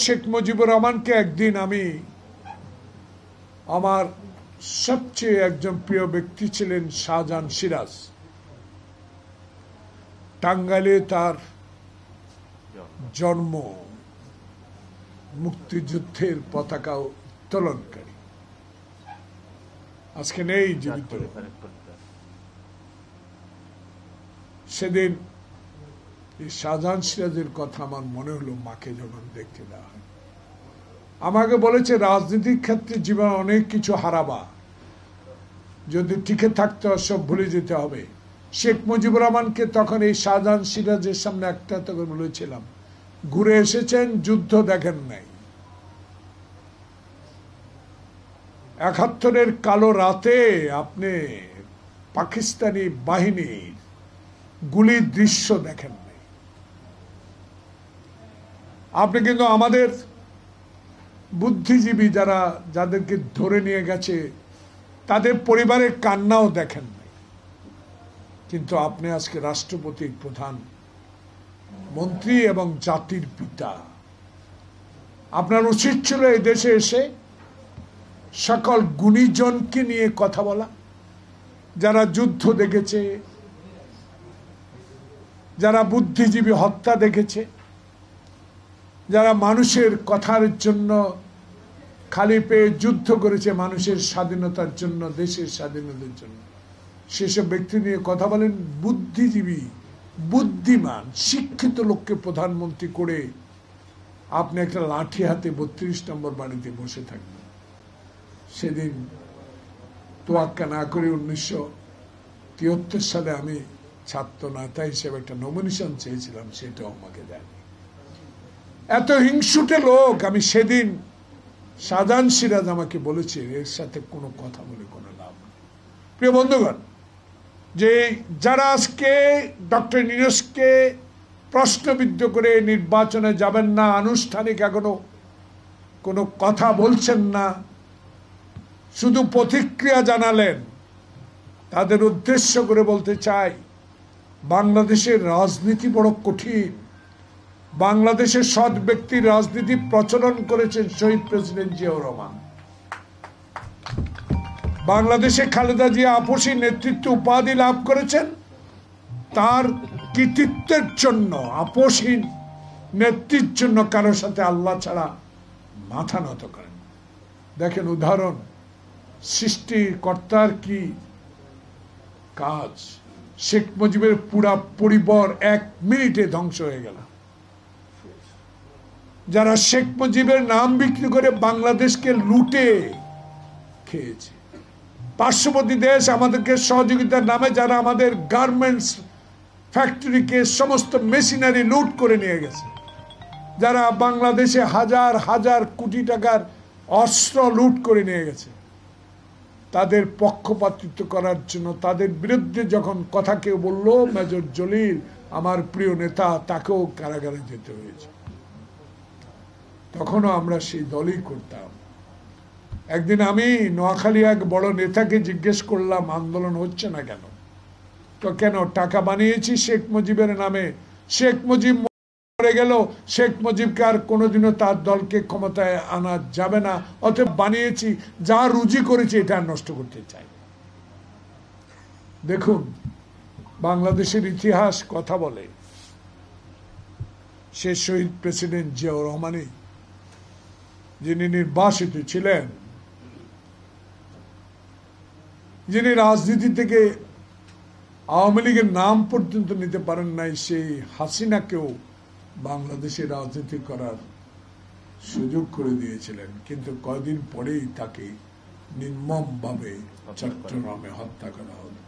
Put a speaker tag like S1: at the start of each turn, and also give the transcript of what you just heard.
S1: শেখ মুজিবুর রহমানকে একদিন আমি আমার সবচেয়ে একজন প্রিয় ব্যক্তি ছিলেন শাহজাহান সিরাজ, টাঙ্গাইলে তার জন্ম, মুক্তিযুদ্ধের পতাকা উত্তোলনকারী, আজকে নেই জীবিত। সেদিন এই শাহজাহান সিরাজের কথা আমার মনে হলো মাকে যখন দেখতে দেওয়া হয়। আমাকে বলেছে রাজনীতির ক্ষেত্রে জীবন অনেক কিছু হারাবা, যদি টিকে থাকতে হয় সব ভুলে যেতে হবে। শেখ মুজিবুর রহমানকে তখন এই শাহজাহান সিরাজের সামনে একটা তখন বলেছিলাম, ঘুরে এসেছেন, যুদ্ধ দেখেন নাই। ৭১-এর কালো রাতে আপনি পাকিস্তানি বাহিনীর গুলির দৃশ্য দেখেন নাই। আপনি কিন্তু আমাদের বুদ্ধিজীবী যাদেরকে ধরে নিয়ে গেছে তাদের পরিবারের কান্নাও দেখেন নাই। কিন্তু আপনি আজকে রাষ্ট্রপতি, প্রধান মন্ত্রী এবং জাতির পিতা। আপনার উচিত ছিল এই দেশে এসে সকল গুণীজনকে নিয়ে কথা বলা, যারা যুদ্ধ দেখেছে, যারা বুদ্ধিজীবী হত্যা দেখেছে, যারা মানুষের কথার জন্য খালি পেয়ে যুদ্ধ করেছে, মানুষের স্বাধীনতার জন্য, দেশের স্বাধীনতার জন্য, সেসব ব্যক্তি নিয়ে কথা বলেন। বুদ্ধিজীবী, বুদ্ধিমান, শিক্ষিত লোককে প্রধানমন্ত্রী করে আপনি একটা লাঠি হাতে ৩২ নম্বর বাড়িতে বসে থাকবেন। সেদিন তোয়াক্কা না করে ১৯৭৩ সালে আমি ছাত্র নেতা হিসেবে একটা নমিনেশন চেয়েছিলাম, সেটাও আমাকে দেয়নি। এত হিংসুটে লোক। আমি সেদিন শাহজাহান সিরাজ আমাকে বলেছে এর সাথে কোনো কথা বলে কোনো লাভ নেই। প্রিয় বন্ধুগণ, যে যারা আজকে ডক্টর ইউনূসকে প্রশ্নবিদ্ধ করে নির্বাচনে যাবেন না, আনুষ্ঠানিক এখনো কোনো কথা বলছেন না, শুধু প্রতিক্রিয়া জানালেন, তাদের উদ্দেশ্য করে বলতে চাই, বাংলাদেশের রাজনীতি বড় কঠিন। বাংলাদেশের সৎ ব্যক্তির রাজনীতি প্রচলন করেছেন শহীদ প্রেসিডেন্ট জিয়াউর রহমান। বাংলাদেশে খালেদা জিয়া আপসী নেতৃত্ব উপাধি লাভ করেছেন তার কৃতিত্বের জন্য, আপসী নেতৃত্বের জন্য কারোর সাথে আল্লাহ ছাড়া মাথা নত করেন। দেখেন উদাহরণ, সৃষ্টিকর্তার কি কাজ। শেখ মুজিবের পুরা পরিবার ১ মিনিটে ধ্বংস হয়ে গেল। যারা শেখ মুজিবের নাম বিক্রি করে বাংলাদেশকে লুটে খেয়েছে, পার্শ্ববর্তী দেশ আমাদেরকে সহযোগিতার নামে যারা আমাদের গার্মেন্টস ফ্যাক্টরিকে সমস্ত মেশিনারি লুট করে নিয়ে গেছে, যারা বাংলাদেশে হাজার হাজার কোটি টাকার অস্ত্র লুট করে নিয়ে গেছে, তাদের পক্ষপাতিত্ব করার জন্য তাদের বিরুদ্ধে যখন কথা কেউ বলল, মেজর জলিল আমার প্রিয় নেতা, তাকেও কারাগারে যেতে হয়েছে। তখনও আমরা সেই দলই করতাম। একদিন আমি নোয়াখালী এক বড় নেতাকে জিজ্ঞেস করলাম, আন্দোলন হচ্ছে না কেন? তো কেন, টাকা বানিয়েছি শেখ মুজিবের নামে, শেখ মুজিব মরে গেল, শেখ মুজিবকে আর কোনোদিনও তার দলকে ক্ষমতায় আনা যাবে না, অতএব বানিয়েছি, যা রুজি করেছি এটা নষ্ট করতে চাই। দেখুন, বাংলাদেশের ইতিহাস কথা বলে, সে শহীদ প্রেসিডেন্ট জিয়াউর রহমানই, যিনি নির্বাসিত ছিলেন, যিনি রাজনীতি থেকে আওয়ামী লীগের নাম পর্যন্ত নিতে পারেন নাই, সেই হাসিনাকেও বাংলাদেশে রাজনীতি করার সুযোগ করে দিয়েছিলেন। কিন্তু কয়দিন পরেই তাকে নির্মমভাবে চট্টগ্রামে হত্যা করা হলো।